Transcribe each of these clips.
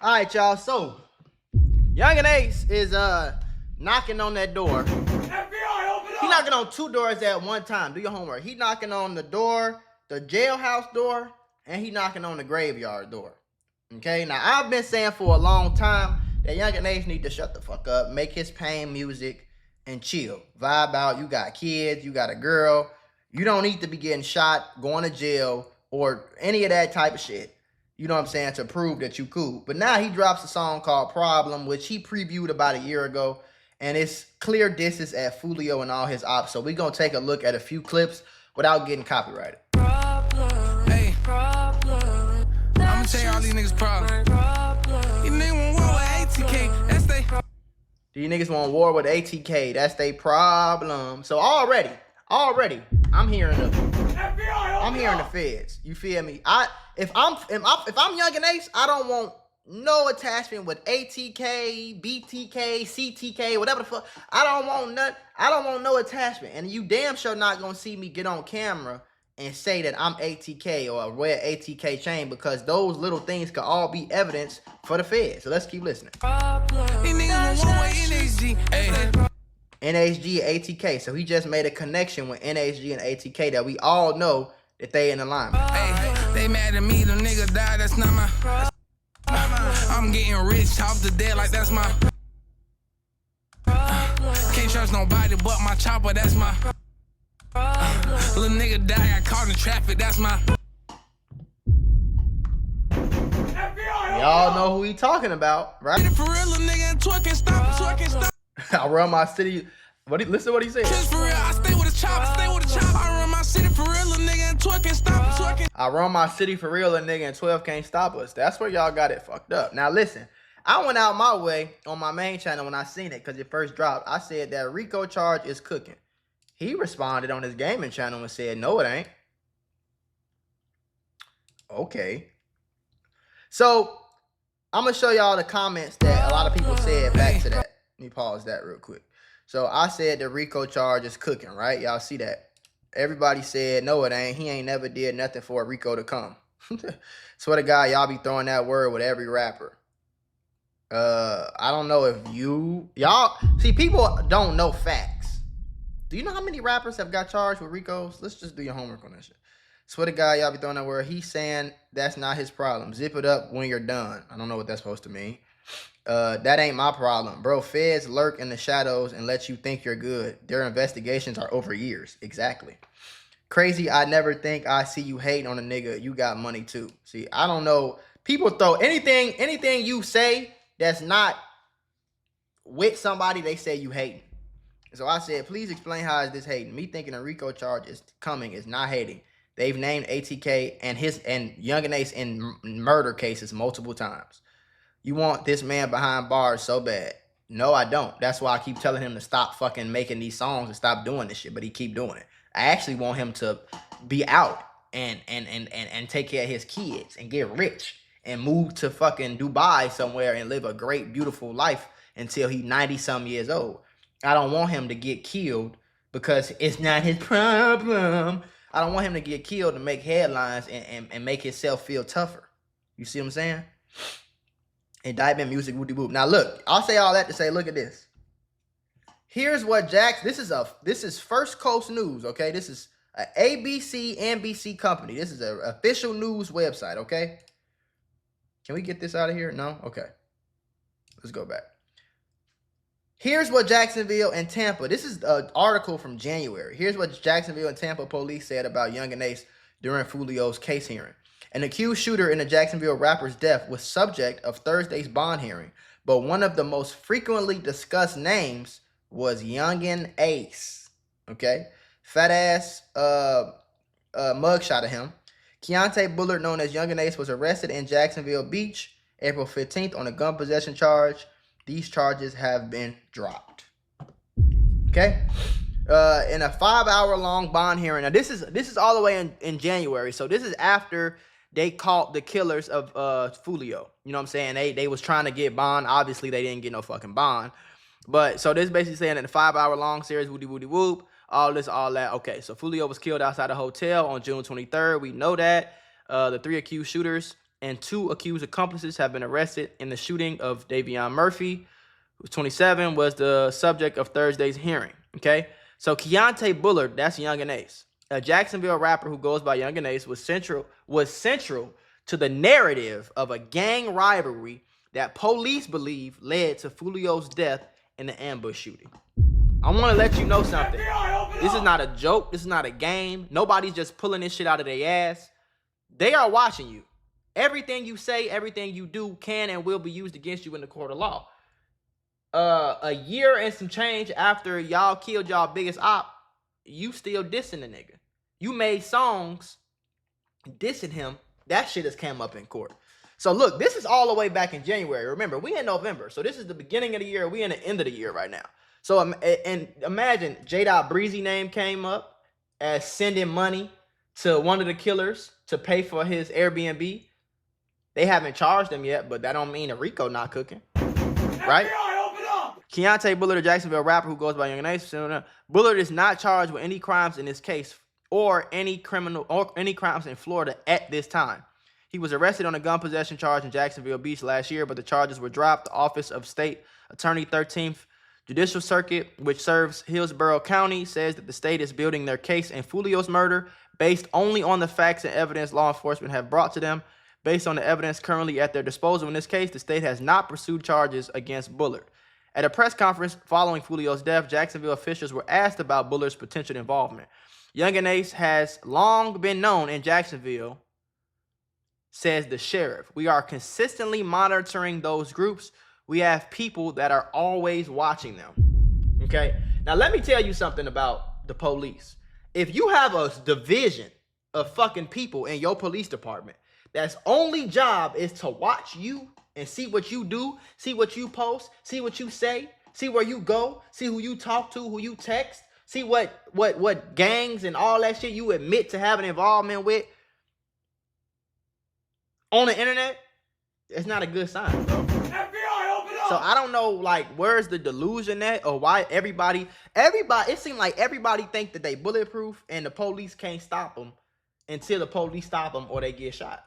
All right, y'all. So, Young and Ace is knocking on that door. FBI, open up! He knocking on two doors at one time. Do your homework. He knocking on the door, the jailhouse door, and he knocking on the graveyard door. Okay. Now I've been saying for a long time that Young and Ace need to shut the fuck up, make his pain music, and chill. Vibe out. You got kids. You got a girl. You don't need to be getting shot, going to jail, or any of that type of shit. You know what I'm saying, to prove that you cool. But now he drops a song called Problem, which he previewed about a year ago. And it's clear disses at Foolio and all his ops. So we're going to take a look at a few clips without getting copyrighted. Hey, I'm going to tell you all these niggas problem. These niggas want war with ATK. That's they. These niggas want war with ATK. That's their problem. So already, I'm hearing the feds. You feel me? If I'm Young and Ace, I don't want no attachment with ATK, BTK, CTK, whatever the fuck. I don't want none. I don't want no attachment. And you damn sure not gonna see me get on camera and say that I'm ATK or wear ATK chain, because those little things could all be evidence for the feds. So let's keep listening. These niggas want war with NHG. Hey. NHG, ATK. So he just made a connection with NHG and ATK that we all know that they in alignment. Hey, they mad at me, the nigga died, that's not my. I'm getting rich off the dead like that's my. Can't trust nobody but my chopper, that's my. Little nigga die, I caught in traffic, that's my. Y'all know who he talking about, right? For real, little nigga, and twerking, stop. I run my city. Listen to what he said. For real, I stay with a chop, I run my city for real, little nigga, and twerking, stop. I run my city for real, and nigga, and 12 can't stop us. That's where y'all got it fucked up. Now listen, I went out my way on my main channel when I seen it, because it first dropped. I said that Rico charge is cooking. He responded on his gaming channel and said, no, it ain't. Okay. So I'm gonna show y'all the comments that a lot of people said back to that. Let me pause that real quick. So I said the Rico charge is cooking, right? Y'all see that? Everybody said, no, it ain't. He ain't never did nothing for Rico to come. Swear to God, y'all be throwing that word with every rapper. I don't know if y'all see, people don't know facts. Do you know how many rappers have got charged with Ricos? Let's just do your homework on that shit. Swear to God, y'all be throwing that word. He's saying that's not his problem. Zip it up when you're done. I don't know what that's supposed to mean. That ain't my problem, bro. Feds lurk in the shadows and let you think you're good. Their investigations are over years. Exactly. Crazy. I never think I see you hating on a nigga. You got money too. See, I don't know. People throw anything you say that's not with somebody, they say you hating. So I said, please explain how is this hating? Me thinking a Rico charge is coming is not hating. They've named ATK and Young and Ace in murder cases multiple times. You want this man behind bars so bad. No, I don't. That's why I keep telling him to stop fucking making these songs and stop doing this shit, but he keep doing it. I actually want him to be out and take care of his kids and get rich and move to fucking Dubai somewhere and live a great, beautiful life until he's 90-some years old. I don't want him to get killed because it's not his problem. I don't want him to get killed to make headlines and make himself feel tougher. You see what I'm saying? Indictment music, woody whoop. Now look, I'll say all that to say, look at this. Here's what this is First Coast News, okay? This is a ABC, NBC company. This is an official news website, okay? Can we get this out of here? No? Okay. Let's go back. Here's what Jacksonville and Tampa, this is an article from January. Here's what Jacksonville and Tampa police said about Young and Ace during Foolio's case hearing. An accused shooter in the Jacksonville rapper's death was subject of Thursday's bond hearing, but one of the most frequently discussed names was Youngeen Ace. Okay? Fat ass mugshot of him. Keontae Bullard, known as Youngeen Ace, was arrested in Jacksonville Beach April 15th on a gun possession charge. These charges have been dropped. Okay? In a 5-hour-long bond hearing. Now, this is all the way in January. So this is after they caught the killers of Foolio. You know what I'm saying? They was trying to get bond. Obviously, they didn't get no fucking bond. But so this basically saying in a 5-hour-long series, woody woody whoop, all this, all that. Okay, so Foolio was killed outside a hotel on June 23rd. We know that. The 3 accused shooters and 2 accused accomplices have been arrested in the shooting of Davion Murphy, who's 27, was the subject of Thursday's hearing. Okay, so Keontae Bullard, that's Yungeen Ace, a Jacksonville rapper who goes by Yungeen Ace, was central to the narrative of a gang rivalry that police believe led to Foolio's death in the ambush shooting. I want to let you know something. This is not a joke. This is not a game. Nobody's just pulling this shit out of their ass. They are watching you. Everything you say, everything you do can and will be used against you in the court of law. A year and some change after y'all killed y'all biggest op, you still dissing the nigga. You made songs dissing him. That shit has came up in court. So look, this is all the way back in January. Remember, we in November. So this is the beginning of the year. We in the end of the year right now. So and imagine J. Breezy name came up as sending money to one of the killers to pay for his Airbnb. They haven't charged him yet, but that don't mean a Rico not cooking, right? Keontae Bullard, a Jacksonville rapper who goes by Yungeen Ace, Bullard is not charged with any crimes in this case or any crimes in Florida at this time. He was arrested on a gun possession charge in Jacksonville Beach last year, but the charges were dropped. The Office of State Attorney 13th Judicial Circuit, which serves Hillsborough County, says that the state is building their case in Foolio's murder based only on the facts and evidence law enforcement have brought to them. Based on the evidence currently at their disposal in this case, the state has not pursued charges against Bullard. At a press conference following Foolio's death, Jacksonville officials were asked about Bullard's potential involvement. Yungeen Ace has long been known in Jacksonville, says the sheriff. We are consistently monitoring those groups. We have people that are always watching them. Okay? Now, let me tell you something about the police. If you have a division of fucking people in your police department that's only job is to watch you and see what you do, see what you post, see what you say, see where you go, see who you talk to, who you text, see what gangs and all that shit you admit to having involvement with on the internet, it's not a good sign, bro. FBI, open up! So I don't know, like, where's the delusion at, or why everybody, it seems like everybody think that they bulletproof and the police can't stop them until the police stop them or they get shot.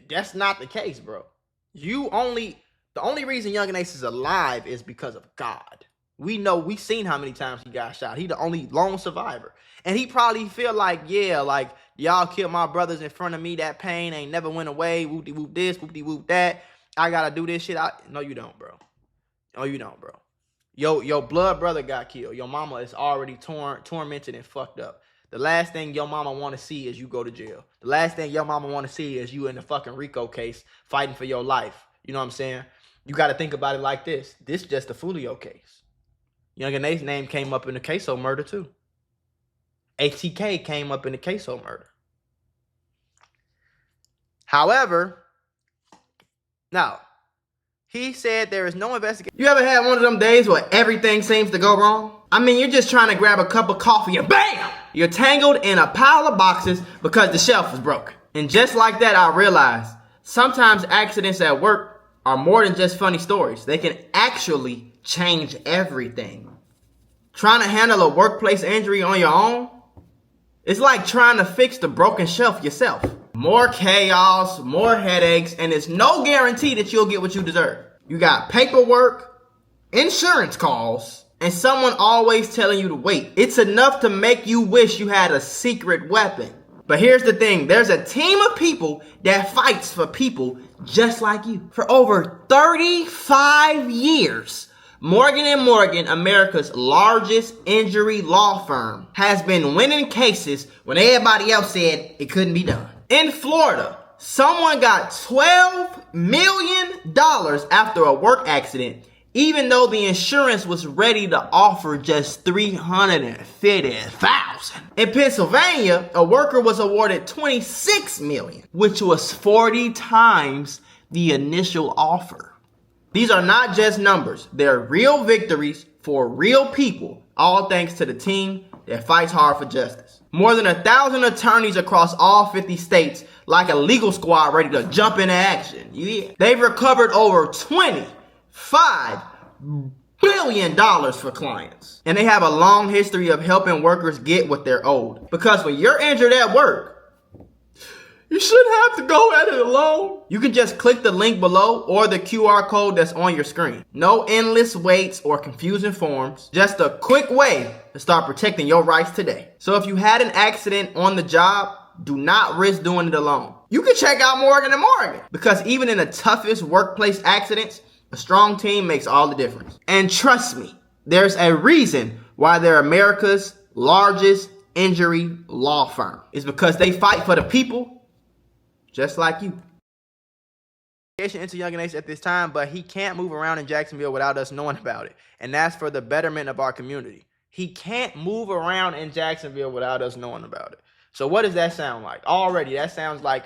That's not the case, bro. The only reason Yungeen Ace is alive is because of God. We know, we seen how many times he got shot. He the only lone survivor. And he probably feel like, yeah, like, y'all killed my brothers in front of me. That pain ain't never went away. Whoop-de-whoop this, whoop-de-whoop that. I gotta do this shit. No, you don't, bro. No, you don't, bro. Your blood brother got killed. Your mama is already tormented and fucked up. The last thing your mama want to see is you go to jail. The last thing your mama want to see is you in the fucking Rico case fighting for your life. You know what I'm saying? You got to think about it like this. This is just a Foolio case. Yungeen Ace's name came up in the Queso murder too. ATK came up in the Queso murder. However, now, he said there is no investigation. You ever had one of them days where everything seems to go wrong? I mean, you're just trying to grab a cup of coffee and BAM! You're tangled in a pile of boxes because the shelf is broken. And just like that, I realized sometimes accidents at work are more than just funny stories. They can actually change everything. Trying to handle a workplace injury on your own, it's like trying to fix the broken shelf yourself. More chaos, more headaches, and it's no guarantee that you'll get what you deserve. You got paperwork, insurance calls, and someone always telling you to wait. It's enough to make you wish you had a secret weapon. But here's the thing. There's a team of people that fights for people just like you. For over 35 years, Morgan & Morgan, America's largest injury law firm, has been winning cases when everybody else said it couldn't be done. In Florida, someone got $12 million after a work accident, even though the insurance was ready to offer just $350,000. In Pennsylvania, a worker was awarded $26 million, which was 40 times the initial offer. These are not just numbers. They're real victories for real people, all thanks to the team that fights hard for justice. More than 1,000 attorneys across all 50 states, like a legal squad ready to jump into action. Yeah. They've recovered over $25 billion for clients. And they have a long history of helping workers get what they're owed. Because when you're injured at work, You shouldn't have to go at it alone. You can just click the link below or the QR code that's on your screen. No endless waits or confusing forms. Just a quick way to start protecting your rights today. So if you had an accident on the job, do not risk doing it alone. You can check out Morgan & Morgan, because even in the toughest workplace accidents, a strong team makes all the difference. And trust me, there's a reason why they're America's largest injury law firm. It's because they fight for the people just like you. Into Yungeen Ace at this time, but he can't move around in Jacksonville without us knowing about it. And that's for the betterment of our community. He can't move around in Jacksonville without us knowing about it. So what does that sound like? Already, that sounds like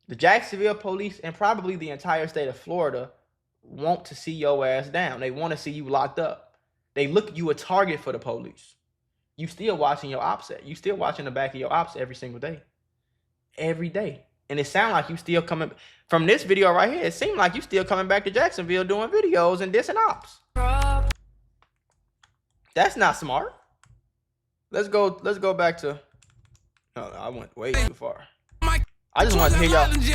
the Jacksonville police and probably the entire state of Florida want to see your ass down. They want to see you locked up. They look at you a target for the police. You still watching your ops set. You still watching the back of your ops every single day. Every day. And it sounds like you still coming from this video right here. It seemed like you still coming back to Jacksonville doing videos and dissing ops. That's not smart. Let's go back to. No, I went way too far. I just want to hear y'all. These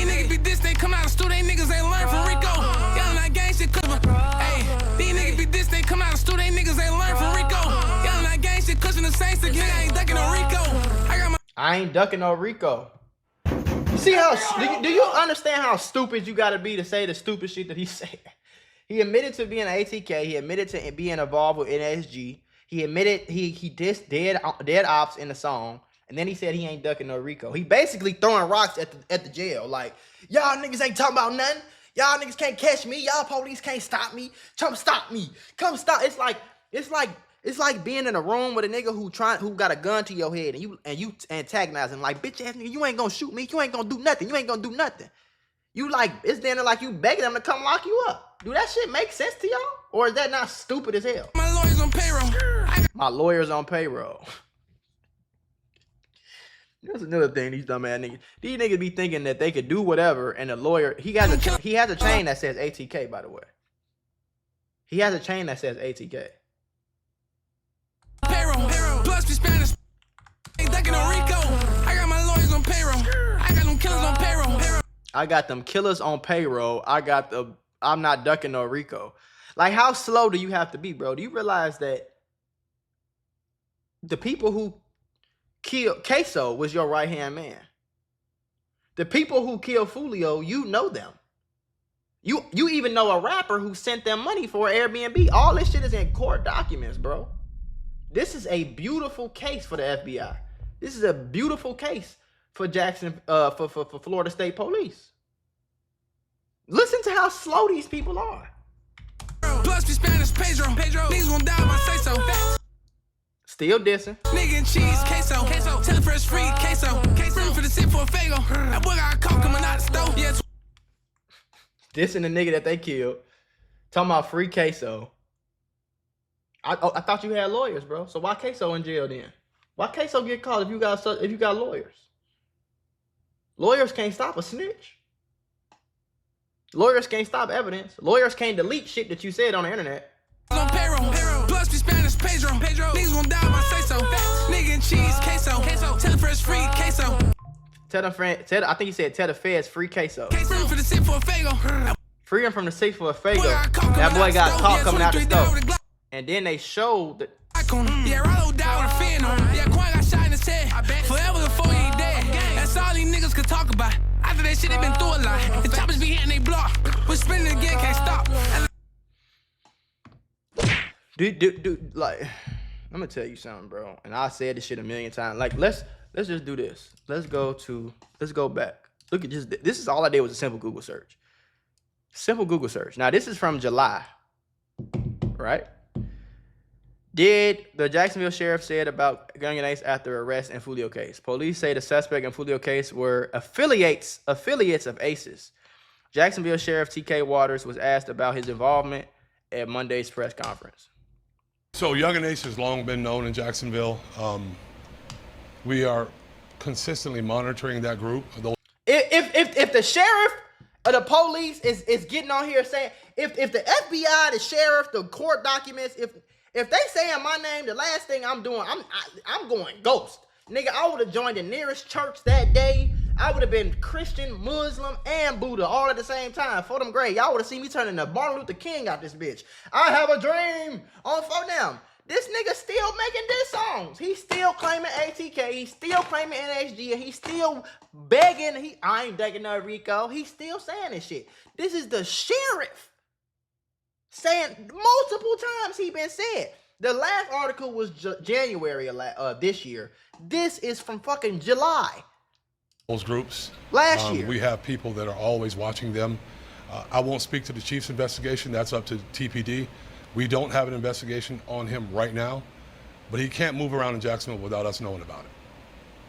niggas be this, they come out of school, they niggas ain't learn from Rico. Y'all not gang shit, these niggas be this, they come out of school, they niggas ain't learn from Rico. Y'all not gang shit, cushion the same stick, nigga ain't ducking no Rico. I ain't ducking no Rico. See how, do you understand how stupid you gotta be to say the stupid shit that he said? He admitted to being an ATK, he admitted to being involved with NSG, he admitted he dissed dead ops in the song, and then he said he ain't ducking no Rico. He basically throwing rocks at the jail, like, y'all niggas ain't talking about nothing, y'all niggas can't catch me, y'all police can't stop me, come stop me, come stop. It's like being in a room with a nigga who got a gun to your head and you antagonize him like, bitch ass nigga, you ain't gonna shoot me, you ain't gonna do nothing, you ain't gonna do nothing. You like, it's then like you begging them to come lock you up. Do that shit make sense to y'all? Or is that not stupid as hell? My lawyer's on payroll. My lawyer's on payroll. That's another thing, these dumb ass niggas. These niggas be thinking that they could do whatever, and the lawyer, he has a chain that says ATK, by the way. He has a chain that says ATK. Payroll, plus be Spanish. Ain't ducking no Rico. I got my lawyers on payroll. I got them killers on payroll. I got them killers on payroll. I'm not ducking no Rico. Like, how slow do you have to be, bro? Do you realize that the people who killed Queso was your right-hand man? The people who killed Foolio, you know them. You even know a rapper who sent them money for Airbnb. All this shit is in court documents, bro. This is a beautiful case for the FBI. This is a beautiful case for for Florida State Police. Listen to how slow these people are. Plus be Spanish, Pedro. Niggas won't die if I say so. Still dissing. Nigga and cheese, queso. Tell the fresh free, queso. Room for the sit for a fago. That boy got a call coming out the stove. Yeah. Dissing the nigga that they killed. Talking about free queso. I thought you had lawyers, bro. So why Queso in jail then? Why Queso get caught if you got lawyers? Lawyers can't stop a snitch. Lawyers can't stop evidence. Lawyers can't delete shit that you said on the internet. On payroll. Plus be Spanish, Pedro. Niggas won't die if I say so. Nigga and cheese, queso. Tell the fresh free, queso. I think he said tell the feds free Queso. Room for the sit for a fago. Free him from the safe for a fago. That boy got caught coming out the stove. And then they showed that. Yeah, Rollo died with a fin on. Yeah, Quan got shot in his head. Forever before he ain't dead. That's all these niggas could talk about. After that shit, they been through a lot. The choppers be hitting they block. We're spinning again, can't stop. Dude, like, I'm gonna tell you something, bro. And I said this shit a million times. Like, let's just do this. Let's go back. Look at just this is all I did was a simple Google search. Simple Google search. Now this is from July, right? Did the Jacksonville sheriff said about Yungeen Ace after arrest in Foolio case? Police say the suspect in Foolio case were affiliates of Aces. Jacksonville Sheriff T.K. Waters was asked about his involvement at Monday's press conference. So Yungeen Ace has long been known in Jacksonville. We are consistently monitoring that group. If the sheriff or the police is getting on here saying, if the FBI, the sheriff, the court documents, if they saying my name, the last thing I'm doing, I'm going ghost. Nigga, I would have joined the nearest church that day. I would have been Christian, Muslim, and Buddha all at the same time. For them great. Y'all would have seen me turning into Martin Luther King out this bitch. I have a dream on for them. This nigga still making diss songs. He's still claiming ATK. He's still claiming NHG. He's still begging. I ain't begging no Rico. He's still saying this shit. This is the sheriff saying multiple times he been said. The last article was January of this year. This is from fucking July. Those groups. Last year. We have people that are always watching them. I won't speak to the chief's investigation. That's up to TPD. We don't have an investigation on him right now, but he can't move around in Jacksonville without us knowing about it.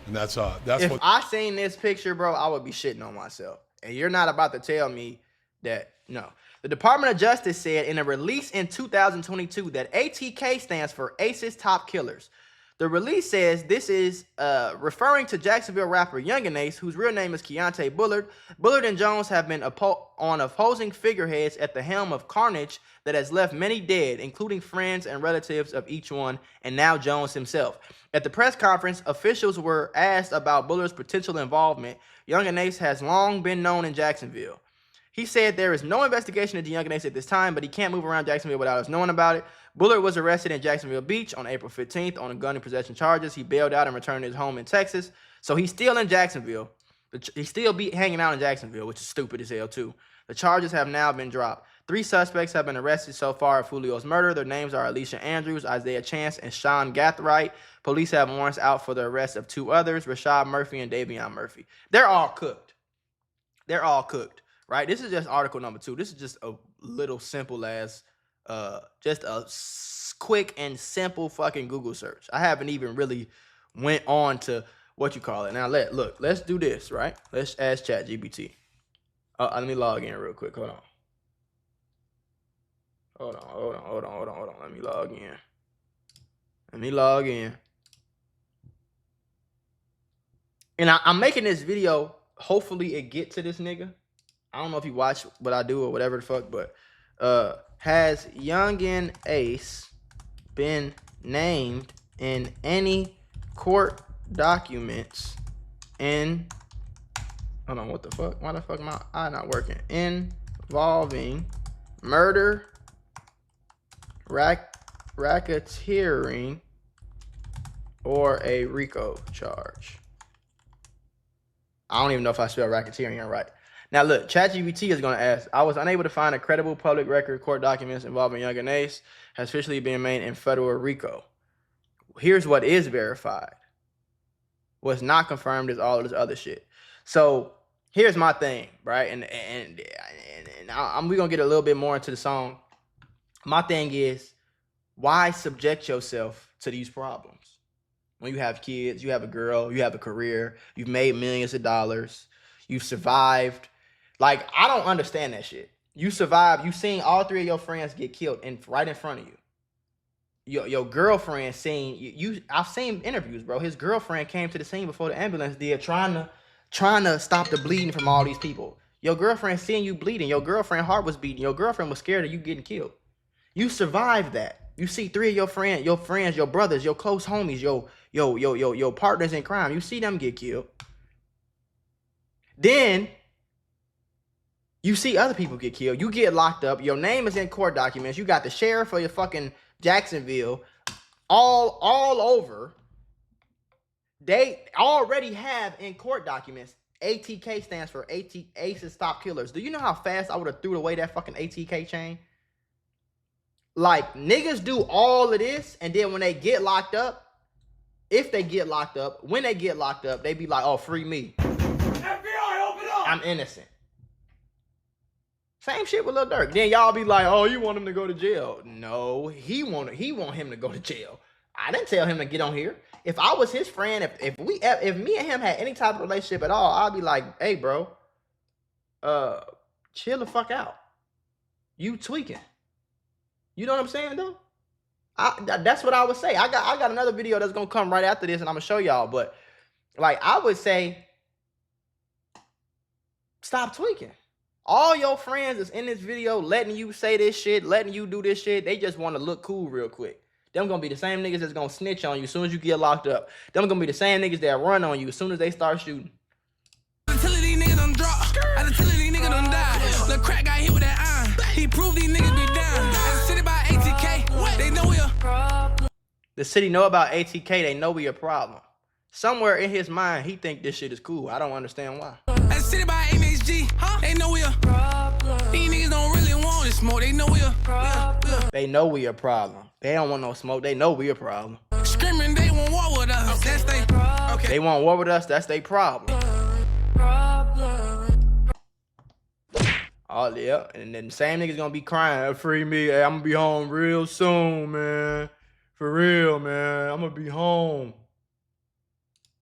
And that's if what I seen this picture, bro, I would be shitting on myself. And you're not about to tell me that, no. The Department of Justice said in a release in 2022 that ATK stands for Ace's Top Killers. The release says this is referring to Jacksonville rapper Yungeen Ace, whose real name is Keontae Bullard. Bullard and Jones have been on opposing figureheads at the helm of carnage that has left many dead, including friends and relatives of each one, and now Jones himself. At the press conference, officials were asked about Bullard's potential involvement. Yungeen Ace has long been known in Jacksonville. He said there is no investigation into Yungeen Ace at this time, but he can't move around Jacksonville without us knowing about it. Bullard was arrested in Jacksonville Beach on April 15th on gun and possession charges. He bailed out and returned to his home in Texas. So he's still in Jacksonville. He's still hanging out in Jacksonville, which is stupid as hell too. The charges have now been dropped. 3 suspects have been arrested so far at Foolio's murder. Their names are Alicia Andrews, Isaiah Chance, and Sean Gathright. Police have warrants out for the arrest of 2 others, Rashad Murphy and Davion Murphy. They're all cooked. They're all cooked, right? This is just article number 2. This is just a little simple as, just a quick and simple fucking Google search. I haven't even really went on to what you call it. Now, let's do this, right? Let's ask ChatGPT. Let me log in real quick. Hold on. Let me log in. And I'm making this video. Hopefully it get to this nigga. I don't know if you watch what I do or whatever the fuck, but has Yungeen Ace been named in any court documents hold on, what the fuck? Why the fuck am I not working? Involving murder, racketeering, or a Rico charge? I don't even know if I spell racketeering right. Now look, ChatGPT is going to ask, I was unable to find a credible public record court documents involving Yungeen Ace has officially been made in federal Rico. Here's what is verified. What's not confirmed is all of this other shit. So here's my thing, right? And we're going to get a little bit more into the song. My thing is, why subject yourself to these problems? When you have kids, you have a girl, you have a career, you've made millions of dollars, you've survived. Like, I don't understand that shit. You survived, you've seen all 3 of your friends get killed right in front of you. Your girlfriend seen you. I've seen interviews, bro. His girlfriend came to the scene before the ambulance did, trying to stop the bleeding from all these people. Your girlfriend seeing you bleeding. Your girlfriend's heart was beating. Your girlfriend was scared of you getting killed. You survived that. You see 3 of your friends, your brothers, your close homies, your partners in crime. You see them get killed. Then you see other people get killed. You get locked up. Your name is in court documents. You got the sheriff of your fucking Jacksonville all over. They already have in court documents, ATK stands for Ace's Top Killers. Do you know how fast I would have threw away that fucking ATK chain? Like, niggas do all of this, and then when they get locked up, when they get locked up, they be like, oh, free me. FBI, open up! I'm innocent. Same shit with Lil Durk. Then y'all be like, oh, you want him to go to jail. No, he want him to go to jail. I didn't tell him to get on here. If I was his friend, if me and him had any type of relationship at all, I'd be like, hey, bro, chill the fuck out. You tweaking. You know what I'm saying, though? That's what I would say. I got another video that's gonna come right after this, and I'm gonna show y'all. But like, I would say, stop tweaking. All your friends is in this video letting you say this shit, letting you do this shit. They just want to look cool real quick. Them gonna be the same niggas that's gonna snitch on you as soon as you get locked up. Them gonna be the same niggas that run on you as soon as they start shooting. Until these niggas done drop, until these niggas done die. The crack got hit with that iron. He proved these niggas be down. As a city by ATK, they know we a problem. The city know about ATK, they know we a problem. Somewhere in his mind, he think this shit is cool. I don't understand why. As a city by MHG, they know we a problem. These niggas don't really want this smoke, they know we a problem. They know we a problem. They don't want no smoke, they know we a problem. Screaming they want war with us, that's they problem. They want war with us, that's their problem. Oh, yeah, and then the same niggas gonna be crying, free me, hey, I'm gonna be home real soon, man. For real, man, I'm gonna be home.